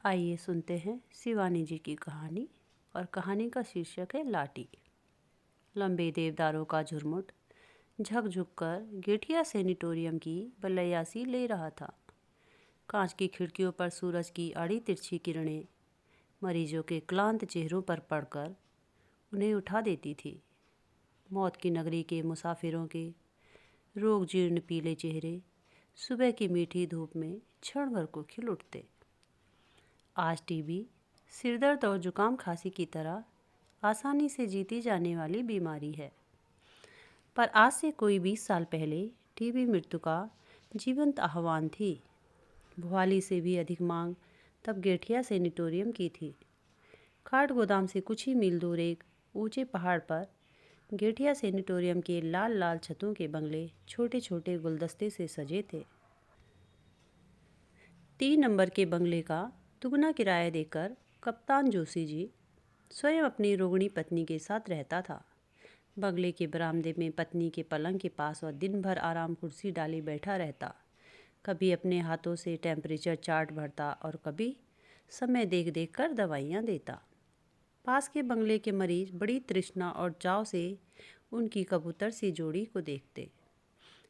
आइए सुनते हैं शिवानी जी की कहानी। और कहानी का शीर्षक है लाटी। लंबे देवदारों का झुरमुट झकझुक कर गेठिया सैनिटोरियम की बल्लैयासी ले रहा था। कांच की खिड़कियों पर सूरज की आड़ी तिरछी किरणें मरीजों के क्लांत चेहरों पर पड़कर उन्हें उठा देती थी। मौत की नगरी के मुसाफिरों के रोग जीर्ण पीले चेहरे सुबह की मीठी धूप में क्षण भर को खिल उठते। आज टीबी सिरदर्द और जुकाम खांसी की तरह आसानी से जीती जाने वाली बीमारी है, पर आज से कोई 20 साल पहले टीबी मृत्यु का जीवंत आह्वान थी। भुआली से भी अधिक मांग तब गेठिया सैनिटोरियम की थी। खाट गोदाम से कुछ ही मील दूर एक ऊंचे पहाड़ पर गेठिया सैनिटोरियम के लाल लाल छतों के बंगले छोटे छोटे गुलदस्ते से सजे थे। 3 नंबर के बंगले का दुगना किराया देकर कप्तान जोशी जी स्वयं अपनी रोगणी पत्नी के साथ रहता था। बंगले के बरामदे में पत्नी के पलंग के पास वह दिन भर आराम कुर्सी डाली बैठा रहता। कभी अपने हाथों से टेम्परेचर चार्ट भरता और कभी समय देख देख कर दवाइयाँ देता। पास के बंगले के मरीज बड़ी तृष्णा और चाव से उनकी कबूतर सी जोड़ी को देखते।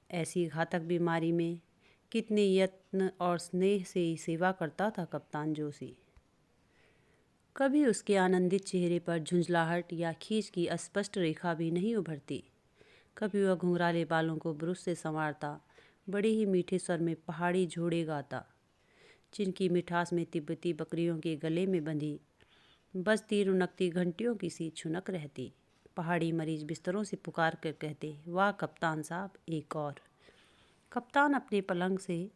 ऐसी घातक बीमारी में कितने यत्न और स्नेह से सेवा करता था कप्तान जोशी। कभी उसके आनंदित चेहरे पर झुंझलाहट या खींच की अस्पष्ट रेखा भी नहीं उभरती। कभी वह घुंघराले बालों को ब्रश से संवारता बड़े ही मीठे स्वर में पहाड़ी झोड़े गाता, जिनकी मिठास में तिब्बती बकरियों के गले में बंधी बजती रुनकती घंटियों की सी छुनक रहती। पहाड़ी मरीज बिस्तरों से पुकार कर कहते, वाह कप्तान साहब, एक और। कप्तान अपने पलंग से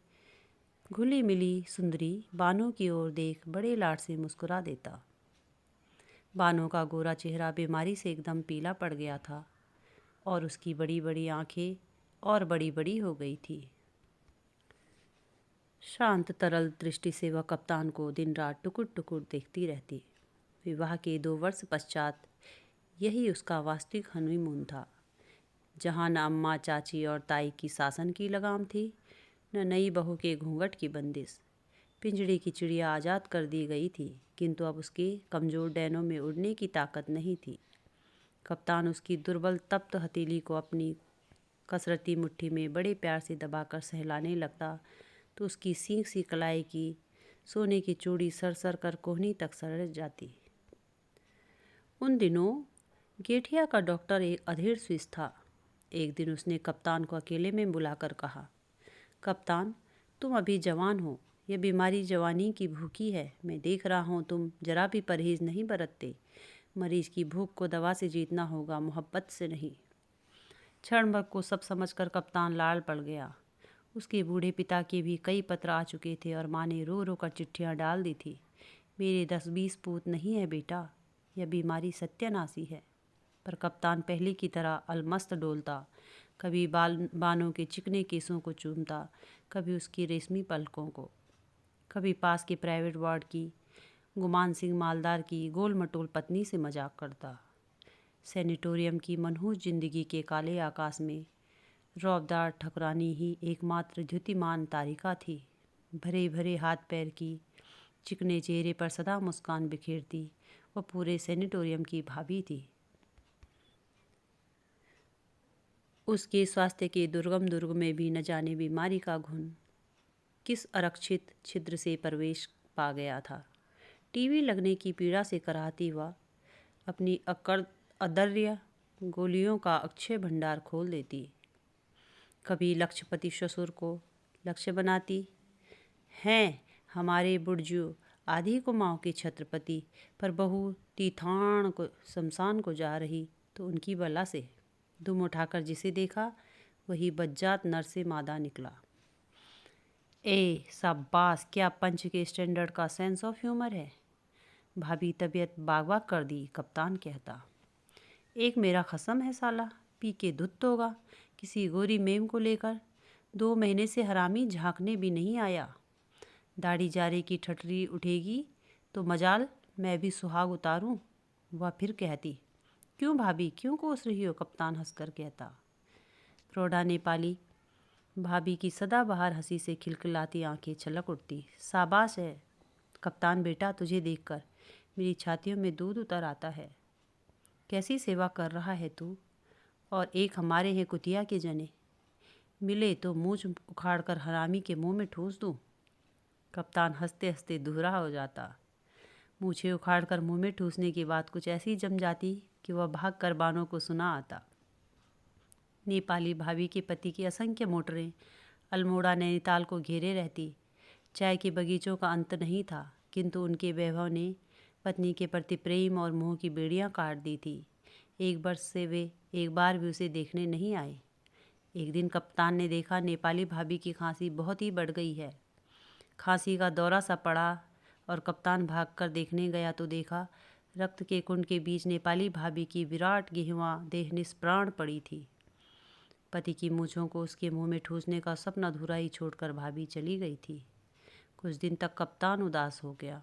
घुली मिली सुंदरी बानो की ओर देख बड़े लाड से मुस्कुरा देता। बानो का गोरा चेहरा बीमारी से एकदम पीला पड़ गया था और उसकी बड़ी बड़ी आंखें और बड़ी बड़ी हो गई थी। शांत तरल दृष्टि से वह कप्तान को दिन रात टुकुर टुकुर देखती रहती। विवाह के 2 वर्ष पश्चात यही उसका वास्तविक हनीमून था, जहाँ न अम्मा चाची और ताई की शासन की लगाम थी, न नई बहू के घूंघट की बंदिश। पिंजड़े की चिड़िया आज़ाद कर दी गई थी, किंतु अब उसके कमज़ोर डैनों में उड़ने की ताकत नहीं थी। कप्तान उसकी दुर्बल तप्त हथेली को अपनी कसरती मुट्ठी में बड़े प्यार से दबाकर सहलाने लगता तो उसकी सींग सी कलाई की सोने की चूड़ी सरसर कर कोहनी तक सर जाती। उन दिनों गेठिया का डॉक्टर एक अधेड़ स्विस था। एक दिन उसने कप्तान को अकेले में बुलाकर कहा, कप्तान, तुम अभी जवान हो, यह बीमारी जवानी की भूखी है। मैं देख रहा हूँ तुम जरा भी परहेज नहीं बरतते। मरीज की भूख को दवा से जीतना होगा, मोहब्बत से नहीं। क्षण भर को सब समझकर कप्तान लाल पड़ गया। उसके बूढ़े पिता के भी कई पत्र आ चुके थे और माँ ने रो रो कर चिट्ठियाँ डाल दी थी। मेरे 10-20 पूत नहीं है बेटा, यह बीमारी सत्यानाशी है। पर कप्तान पहले की तरह अलमस्त डोलता, कभी बानों के चिकने केसों को चूमता, कभी उसकी रेशमी पलकों को, कभी पास के प्राइवेट वार्ड की गुमान सिंह मालदार की गोल मटोल पत्नी से मजाक करता। सैनिटोरियम की मनहूस जिंदगी के काले आकाश में रौबदार ठकुरानी ही एकमात्र द्युतिमान तारिका थी। भरे भरे हाथ पैर की चिकने चेहरे पर सदा मुस्कान बिखेरती वह पूरे सैनिटोरियम की भाभी थी। उसके स्वास्थ्य के दुर्गम दुर्ग में भी न जाने बीमारी का घुन किस अरक्षित छिद्र से प्रवेश पा गया था। टीबी लगने की पीड़ा से कराहती हुआ अपनी अदर्य गोलियों का अक्षय भंडार खोल देती। कभी लक्षपति ससुर को लक्ष्य बनाती, हैं हमारे बुढ़जू आधी कुमाऊं के छत्रपति, पर बहू तीथाण को शमशान को जा रही तो उनकी बला से दुम उठाकर जिसे देखा वही बज्जात नर से मादा निकला। ए शाबाश, क्या पंच के स्टैंडर्ड का सेंस ऑफ ह्यूमर है। भाभी तबीयत बाग बाग कर दी, कप्तान कहता। एक मेरा खसम है साला, पी के धुत होगा। किसी गोरी मेम को लेकर 2 महीने से हरामी झांकने भी नहीं आया। दाढ़ी जारे की ठठरी उठेगी तो मजाल मैं भी सुहाग उतारूं। वह फिर कहती, क्यों भाभी, क्यों कोस रही हो। कप्तान हंसकर कहता। प्रौढ़ा नेपाली भाभी की सदाबहार हंसी से खिलखिलाती आंखें छलक उठती। शाबाश है, कप्तान बेटा, तुझे देखकर मेरी छातियों में दूध उतर आता है। कैसी सेवा कर रहा है तू। और एक हमारे हैं कुतिया के जने, मिले तो मूंछ उखाड़कर हरामी के मुंह में ठूस दूं। कप्तान हंसते हंसते दूहरा हो जाता। मूछें उखाड़कर मुंह में ठूसने की बात कुछ ऐसी जम जाती कि वह भागकर बानों को सुना आता। नेपाली भाभी के पति की असंख्य मोटरें अल्मोड़ा नैनीताल को घेरे रहती। चाय के बगीचों का अंत नहीं था, किंतु उनके वैभव ने पत्नी के प्रति प्रेम और मोह की बेड़ियां काट दी थी। एक वर्ष से वे एक बार भी उसे देखने नहीं आए। एक दिन कप्तान ने देखा नेपाली भाभी की खांसी बहुत ही बढ़ गई है। खांसी का दौरा सा पड़ा और कप्तान भागकर देखने गया तो देखा रक्त के कुंड के बीच नेपाली भाभी की विराट गेहवा देह निष्प्राण पड़ी थी। पति की मूंछों को उसके मुंह में ठूसने का सपना अधूरा ही छोड़कर भाभी चली गई थी। कुछ दिन तक कप्तान उदास हो गया।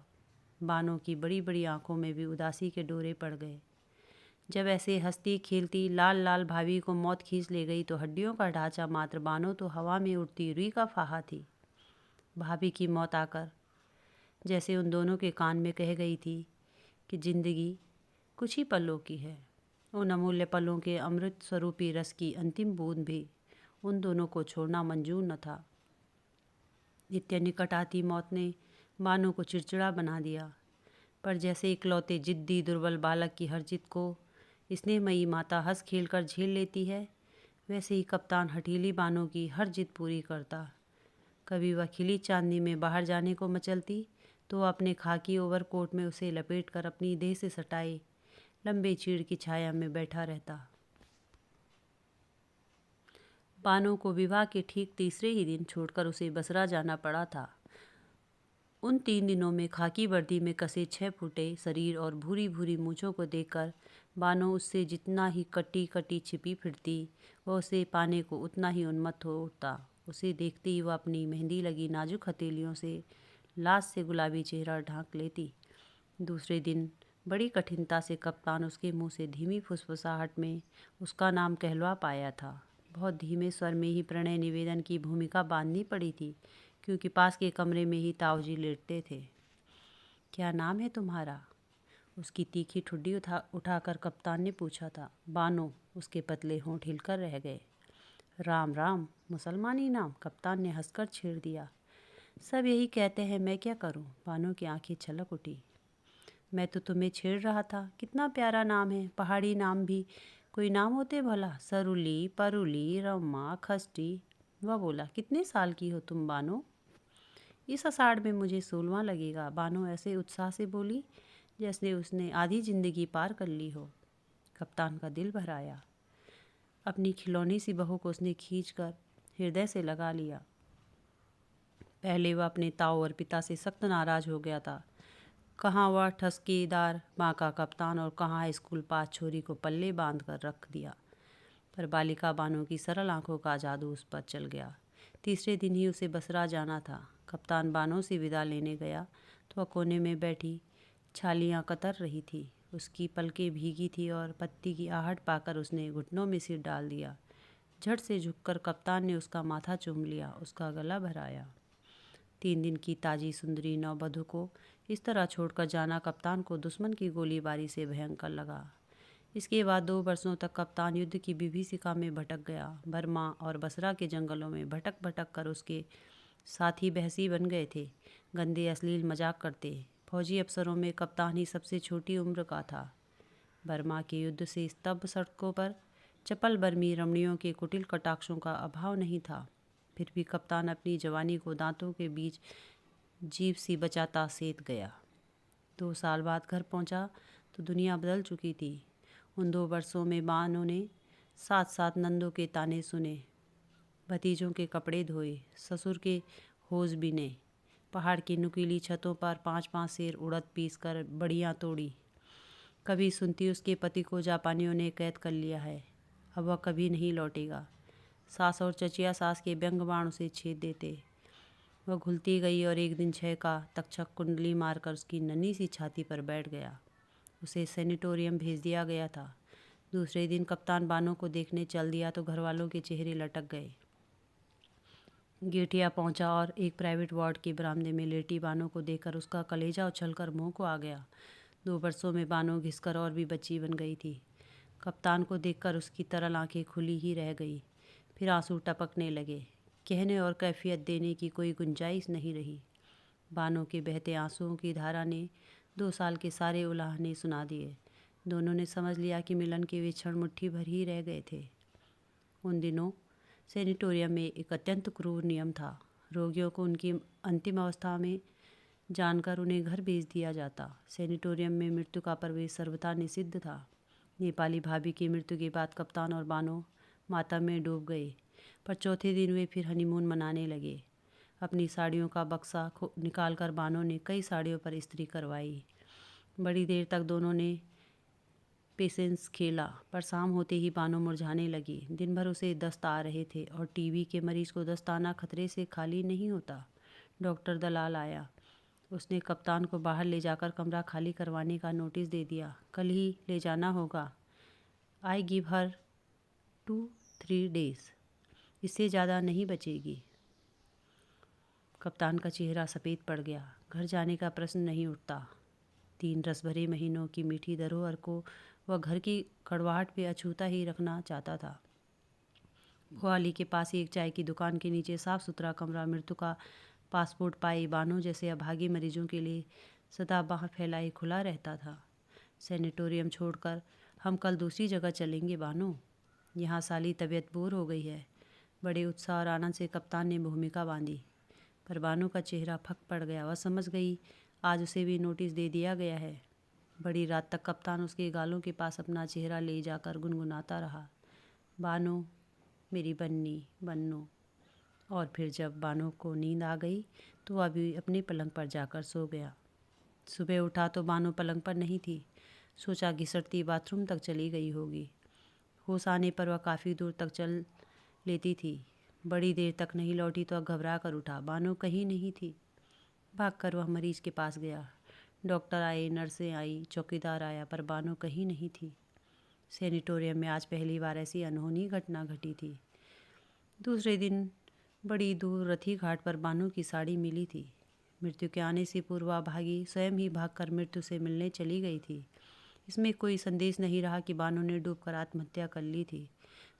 बानों की बड़ी बड़ी आंखों में भी उदासी के डोरे पड़ गए। जब ऐसे हंसती खेलती लाल लाल भाभी को मौत खींच ले गई तो हड्डियों का ढांचा मात्र बानों तो हवा में उड़ती रुई का फाहा थी। भाभी की मौत आकर जैसे उन दोनों के कान में कह गई थी कि जिंदगी कुछ ही पलों की है। उन अमूल्य पलों के अमृत स्वरूपी रस की अंतिम बूंद भी उन दोनों को छोड़ना मंजूर न था। नित्य निकट आती मौत ने बानों को चिड़चिड़ा बना दिया, पर जैसे इकलौते जिद्दी दुर्बल बालक की हर जिद को स्नेहमयी माता हंस खेल कर झेल लेती है, वैसे ही कप्तान हठीली बानों की हर जिद पूरी करता। कभी वह खिली चांदनी में बाहर जाने को मचलती तो वह अपने खाकी ओवरकोट में उसे लपेटकर अपनी देह से सटाए लंबे चीड़ की छाया में बैठा रहता। बानों को विवाह के ठीक तीसरे ही दिन छोड़कर उसे बसरा जाना पड़ा था। उन 3 दिनों में खाकी वर्दी में कसे 6 फुटे शरीर और भूरी भूरी मूंछों को देखकर बानो उससे जितना ही कटी कटी छिपी फिरती, वह उसे पाने को उतना ही उन्मत्त हो उठता। उसे देखते ही वह अपनी मेहंदी लगी नाजुक हथेलियों से लाश से गुलाबी चेहरा ढांक लेती। दूसरे दिन बड़ी कठिनता से कप्तान उसके मुंह से धीमी फुसफुसाहट में उसका नाम कहलवा पाया था। बहुत धीमे स्वर में ही प्रणय निवेदन की भूमिका बांधनी पड़ी थी, क्योंकि पास के कमरे में ही ताऊजी लेटते थे। क्या नाम है तुम्हारा? उसकी तीखी ठुड्डी उठाकर कप्तान ने पूछा था। बानो। उसके पतले होंठ हिलकर रह गए। राम राम, मुसलमानी नाम, कप्तान ने हंसकर छेड़ दिया। सब यही कहते हैं, मैं क्या करूं? बानो की आंखें छलक उठी। मैं तो तुम्हें छेड़ रहा था। कितना प्यारा नाम है। पहाड़ी नाम भी कोई नाम होते भला? सरुली, परुली, रमा, खस्टी। वह बोला। कितने साल की हो तुम बानो? इस आषाढ़ में मुझे 16वां लगेगा। बानो ऐसे उत्साह से बोली जैसे उसने आधी जिंदगी पार कर ली हो। कप्तान का दिल भर आया। अपनी खिलौनी सी बहू को उसने खींचकर हृदय से लगा लिया। पहले वह अपने ताऊ और पिता से सख्त नाराज हो गया था। कहाँ वह ठसकेदार माँ का कप्तान और कहाँ स्कूल पास छोरी को पल्ले बांध कर रख दिया। पर बालिका बानो की सरल आंखों का जादू उस पर चल गया। तीसरे दिन ही उसे बसरा जाना था। कप्तान बानो से विदा लेने गया तो वह कोने में बैठी छालियाँ कतर रही थी। उसकी पलकें भीगी थी और पत्ती की आहट पाकर उसने घुटनों में सिर डाल दिया। झट से झुककर कप्तान ने उसका माथा चूम लिया, उसका गला भराया। 3 दिन की ताजी सुंदरी नववधू को इस तरह छोड़कर जाना कप्तान को दुश्मन की गोलीबारी से भयंकर लगा। इसके बाद 2 वर्षों तक कप्तान युद्ध की विभीषिका में भटक गया। बर्मा और बसरा के जंगलों में भटक भटक कर उसके साथी बहसी बन गए थे। गंदे अश्लील मजाक करते। फौजी अफसरों में कप्तान ही सबसे छोटी उम्र का था। बर्मा के युद्ध से स्तब्ध सड़कों पर चपल बर्मी रमणियों के कुटिल कटाक्षों का अभाव नहीं था। फिर भी कप्तान अपनी जवानी को दांतों के बीच जीभ सी बचाता सेत गया। 2 साल बाद घर पहुंचा तो दुनिया बदल चुकी थी। उन 2 वर्षों में बानों ने 7 नंदों के ताने सुने, भतीजों के कपड़े धोए, ससुर के होज बीने, पहाड़ की नुकीली छतों पर 5-5 सेर उड़द पीस कर बड़ियाँ तोड़ी। कभी सुनती उसके पति को जापानियों ने कैद कर लिया है, अब वह कभी नहीं लौटेगा। सास और चचिया सास के व्यंग बाण उसे छेद देते। वह घुलती गई और एक दिन 6 का तक्षक कुंडली मारकर उसकी नन्ही सी छाती पर बैठ गया। उसे सैनिटोरियम भेज दिया गया था। दूसरे दिन कप्तान बानो को देखने चल दिया तो घरवालों के चेहरे लटक गए। गेठिया पहुंचा और एक प्राइवेट वार्ड के बरामदे में लेटी बानो को देखकर उसका कलेजा उछलकर मुंह को आ गया। 2 बरसों में बानो घिसकर और भी बच्ची बन गई थी। कप्तान को देखकर उसकी तरल आंखें खुली ही रह गई। फिर आंसू टपकने लगे। कहने और कैफियत देने की कोई गुंजाइश नहीं रही। बानो के बहते आंसुओं की धारा ने 2 साल के सारे उलाहने सुना दिए। दोनों ने समझ लिया कि मिलन के वे क्षण मुट्ठी भर ही रह गए थे। उन दिनों सैनिटोरियम में एक अत्यंत क्रूर नियम था। रोगियों को उनकी अंतिम अवस्था में जानकर उन्हें घर भेज दिया जाता। सैनिटोरियम में मृत्यु का प्रवेश सर्वथा निषिद्ध था। नेपाली भाभी की मृत्यु के बाद कप्तान और बानो मातम में डूब गए, पर चौथे दिन वे फिर हनीमून मनाने लगे। अपनी साड़ियों का बक्सा निकालकर बानो ने कई साड़ियों पर इस्त्री करवाई। बड़ी देर तक दोनों ने पेशेंस खेला, पर शाम होते ही बानो मुरझाने लगी। दिन भर उसे दस्त आ रहे थे और टीबी के मरीज को दस्त आना खतरे से खाली नहीं होता। डॉक्टर दलाल आया। उसने कप्तान को बाहर ले जाकर कमरा खाली करवाने का नोटिस दे दिया। कल ही ले जाना होगा। I give her 2-3 days. इससे ज़्यादा नहीं बचेगी। कप्तान का चेहरा सफ़ेद पड़ गया। घर जाने का प्रश्न नहीं उठता। 3 रस भरे महीनों की मीठी धरोहर को वह घर की कड़वाहट पे अछूता ही रखना चाहता था। भुआली के पास ही एक चाय की दुकान के नीचे साफ सुथरा कमरा मृत्यु का पासपोर्ट पाए बानो जैसे अभागी मरीजों के लिए सदा बाह फैलाए खुला रहता था। सैनिटोरियम छोड़कर हम कल दूसरी जगह चलेंगे बानो। यहाँ साली तबीयत बोर हो गई है। बड़े उत्साह और आनंद से कप्तान ने भूमिका बांधी, पर बानो का चेहरा फक पड़ गया। वह समझ गई आज उसे भी नोटिस दे दिया गया है। बड़ी रात तक कप्तान उसके गालों के पास अपना चेहरा ले जाकर गुनगुनाता रहा, बानो मेरी बन्नी बन्नो। और फिर जब बानो को नींद आ गई तो वह भी अपने पलंग पर जाकर सो गया। सुबह उठा तो बानो पलंग पर नहीं थी। सोचा घिसटती बाथरूम तक चली गई होगी। होश आने पर वह काफ़ी दूर तक चल लेती थी। बड़ी देर तक नहीं लौटी तो घबरा कर उठा। बानो कहीं नहीं थी। भागकर वह मरीज के पास गया। डॉक्टर आए, नर्सें आई, चौकीदार आया, पर बानो कहीं नहीं थी। सैनिटोरियम में आज पहली बार ऐसी अनहोनी घटना घटी थी। दूसरे दिन बड़ी दूर रथी घाट पर बानो की साड़ी मिली थी। मृत्यु के आने से पूर्व वह भागी स्वयं ही भागकर मृत्यु से मिलने चली गई थी। इसमें कोई संदेश नहीं रहा कि बानो ने डूबकर आत्महत्या कर ली थी।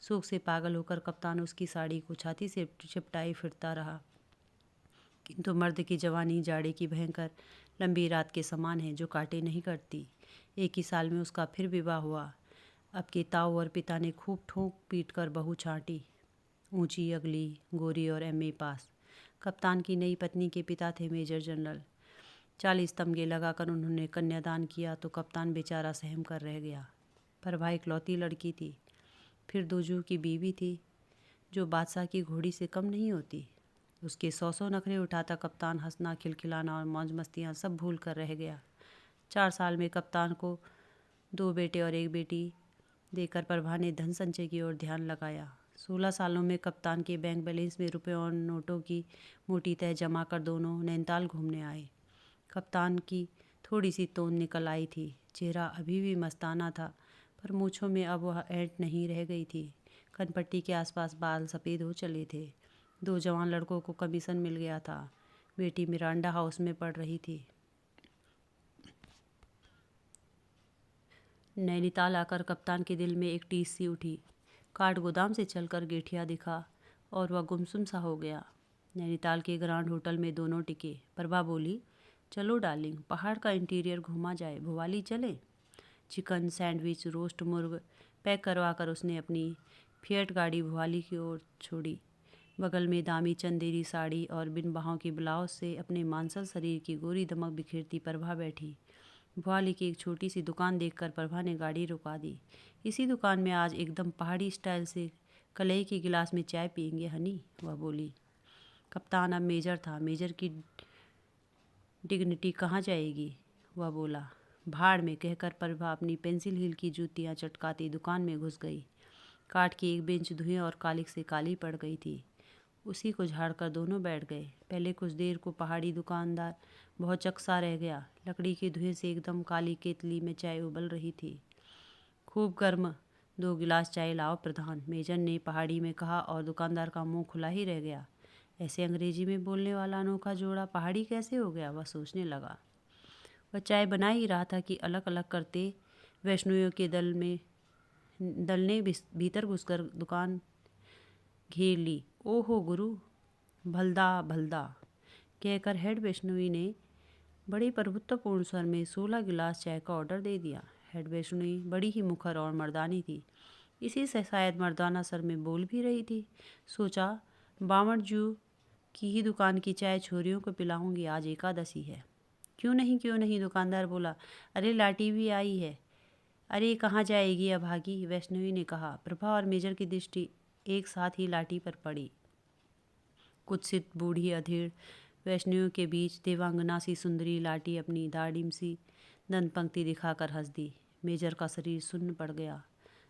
शोक से पागल होकर कप्तान उसकी साड़ी को छाती से चिपटाए फिरता रहा। किंतु मर्द की जवानी जाड़े की भयंकर लंबी रात के समान है जो काटे नहीं करती। एक ही साल में उसका फिर विवाह हुआ। अब के ताऊ और पिता ने खूब ठोक पीट कर बहू छांटी। ऊंची, अगली, गोरी और एमए पास। कप्तान की नई पत्नी के पिता थे मेजर जनरल। 40 तमगे लगाकर उन्होंने कन्यादान किया तो कप्तान बेचारा सहम कर रह गया। पर वह इकलौती लड़की थी। फिर 2 जूह की बीवी थी जो बादशाह की घोड़ी से कम नहीं होती। उसके 100 नखरे उठाता कप्तान हंसना, खिलखिलाना और मौज मस्तियाँ सब भूल कर रह गया। 4 साल में कप्तान को 2 बेटे और 1 बेटी देकर प्रभा ने धन संचय की ओर ध्यान लगाया। 16 सालों में कप्तान के बैंक बैलेंस में रुपयों और नोटों की मोटी तह जमा कर दोनों नैनीताल घूमने आए। कप्तान की थोड़ी सी तोंद निकल आई थी। चेहरा अभी भी मस्ताना था, पर मूँछों में अब वह ऐंठ नहीं रह गई थी। कनपट्टी के आसपास बाल सफ़ेद हो चले थे। 2 जवान लड़कों को कमीशन मिल गया था। बेटी मिरांडा हाउस में पढ़ रही थी। नैनीताल आकर कप्तान के दिल में एक टीस सी उठी। काठ गोदाम से चलकर गेठिया दिखा और वह गुमसुम सा हो गया। नैनीताल के ग्रांड होटल में दोनों टिके। प्रभा बोली, चलो डार्लिंग, पहाड़ का इंटीरियर घूमा जाए। भुवाली चले? चिकन, सैंडविच, रोस्ट मुर्ग पैक करवा कर उसने अपनी फिएट गाड़ी भुवाली की ओर छोड़ी। बगल में दामी चंदेरी साड़ी और बिन बाहों की ब्लाउज से अपने मांसल शरीर की गोरी दमक बिखेरती प्रभा बैठी। भुआली की एक छोटी सी दुकान देखकर प्रभा ने गाड़ी रुका दी। इसी दुकान में आज एकदम पहाड़ी स्टाइल से कलई की गिलास में चाय पियेंगे हनी, वह बोली। कप्तान अब मेजर था। मेजर की डिग्निटी कहाँ जाएगी, वह बोला। भाड़ में, कहकर प्रभा अपनी पेंसिल हील की जूतियाँ चटकाती दुकान में घुस गई। काठ की एक बेंच धुएं और कालिक से काली पड़ गई थी। उसी को झाड़कर दोनों बैठ गए। पहले कुछ देर को पहाड़ी दुकानदार बहुत चकसा रह गया। लकड़ी के धुएं से एकदम काली केतली में चाय उबल रही थी। खूब गर्म, 2 गिलास चाय लाओ प्रधान, मेजर ने पहाड़ी में कहा और दुकानदार का मुंह खुला ही रह गया। ऐसे अंग्रेजी में बोलने वाला अनोखा जोड़ा पहाड़ी कैसे हो गया, वह सोचने लगा। वह चाय बना ही रहा था कि अलग अलग करते वैष्णवियों के दल ने भीतर घुसकर दुकान घेर ली। ओहो गुरु, भलदा भलदा कहकर हेड वैष्णवी ने बड़ी प्रभुत्वपूर्ण स्वर में 16 गिलास चाय का ऑर्डर दे दिया। हेड वैष्णवी बड़ी ही मुखर और मर्दानी थी, इसी से शायद मर्दाना स्वर में बोल भी रही थी। सोचा, बामण जू की ही दुकान की चाय छोरियों को पिलाऊंगी, आज एकादशी है। क्यों नहीं, दुकानदार बोला। अरे लाटी भी आई है। अरे कहाँ जाएगी अभागी, वैष्णवी ने कहा। प्रभा और मेजर की दृष्टि एक साथ ही लाटी पर पड़ी। कुत्सित बूढ़ी अधेड़ वैष्णवियों के बीच देवांगना सी सुंदरी लाटी अपनी दाढ़िम सी दंत पंक्ति दिखाकर हंस दी। मेजर का शरीर सुन्न पड़ गया,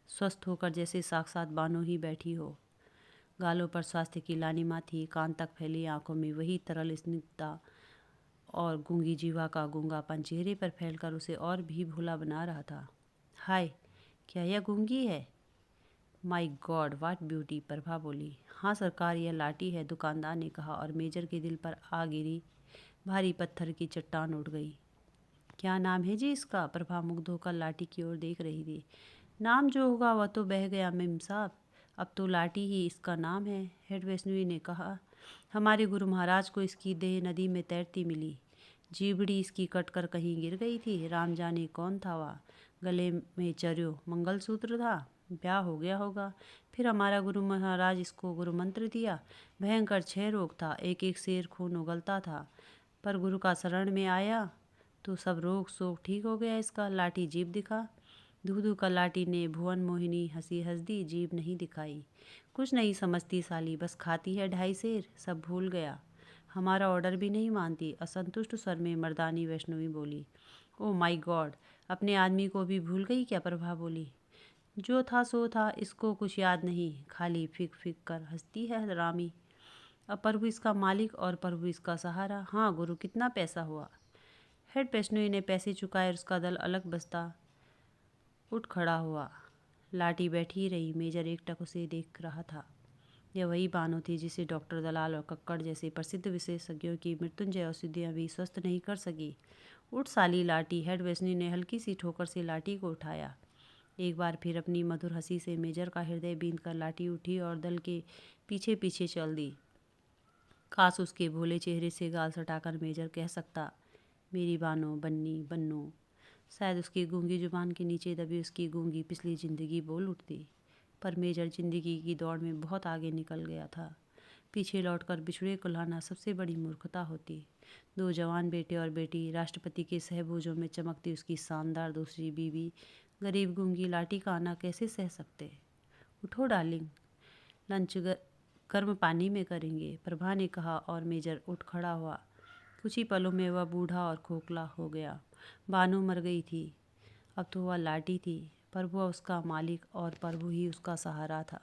स्वस्थ होकर जैसे साक्षात बानो ही बैठी हो। गालों पर स्वास्थ्य की लालिमा थी, कान तक फैली आंखों में वही तरल स्निग्धता और गूंगी जीवा का गूंगापन चेहरे पर फैलकर उसे और भी भोला बना रहा था। हाय, क्या यह गूंगी है? My God, what beauty, Prabha बोली। हाँ सरकार, यह लाटी है, दुकानदार ने कहा, और मेजर के दिल पर आ गिरी भारी पत्थर की चट्टान उठ गई। क्या नाम है जी इसका? प्रभा मुग्ध होकर लाटी की ओर देख रही थी। नाम जो होगा वह तो बह गया मेम साहब, अब तो लाटी ही इसका नाम है, हेड वैष्णवी ने कहा। हमारे गुरु महाराज को इसकी देह नदी में तैरती मिली, जीबड़ी इसकी कटकर कहीं गिर गई थी। राम जाने कौन था वह, गले में चर्यो मंगलसूत्र था, ब्याह हो गया होगा। फिर हमारा गुरु महाराज इसको गुरु मंत्र दिया। भयंकर क्षय रोग था, एक एक शेर खून उगलता था, पर गुरु का शरण में आया तो सब रोग शोक ठीक हो गया इसका। लाठी जीभ दिखा। धू का लाठी ने भुवन मोहिनी हंसी हंस दी, जीभ नहीं दिखाई। कुछ नहीं समझती साली, बस खाती है 2.5 शेर, सब भूल गया। हमारा ऑर्डर भी नहीं मानती, असंतुष्ट स्वर में मर्दानी वैष्णवी बोली। ओ माय गॉड, अपने आदमी को भी भूल गई क्या, प्रभा बोली। जो था सो था, इसको कुछ याद नहीं, खाली फिक फिक कर हंसती है रामी। अब प्रभु इसका मालिक और प्रभु इसका सहारा। हाँ गुरु, कितना पैसा हुआ? हेड वैष्णवी ने पैसे चुकाए और उसका दल अलग बस्ता उठ खड़ा हुआ। लाटी बैठी रही। मेजर एकटक उसे देख रहा था। यह वही बानो थी जिसे डॉक्टर दलाल और कक्कड़ जैसे प्रसिद्ध विशेषज्ञों की मृत्युंजय औषधियाँ भी स्वस्थ नहीं कर सकी। उठ साली लाटी, हेड वैष्णवी ने हल्की सी ठोकर से लाटी को उठाया। एक बार फिर अपनी मधुर हंसी से मेजर का हृदय बींध कर लाटी उठी और दल के पीछे पीछे चल दी। काश उसके भोले चेहरे से गाल सटाकर मेजर कह सकता, मेरी बानो बन्नी बन्नो। शायद उसकी गूंगी जुबान के नीचे दबी उसकी गूंगी पिछली जिंदगी बोल उठती। पर मेजर जिंदगी की दौड़ में बहुत आगे निकल गया था। पीछे लौटकर बिछड़े को लाना सबसे बड़ी मूर्खता होती। 2 जवान बेटे और बेटी, राष्ट्रपति के सहभोजों में चमकती उसकी शानदार दूसरी बीवी, गरीब गूंगी लाटी का आना कैसे सह सकते? उठो डार्लिंग, लंच गर्म पानी में करेंगे, प्रभा ने कहा, और मेजर उठ खड़ा हुआ। कुछ ही पलों में वह बूढ़ा और खोखला हो गया। बानो मर गई थी, अब तो वह लाटी थी। प्रभु उसका मालिक और प्रभु ही उसका सहारा था।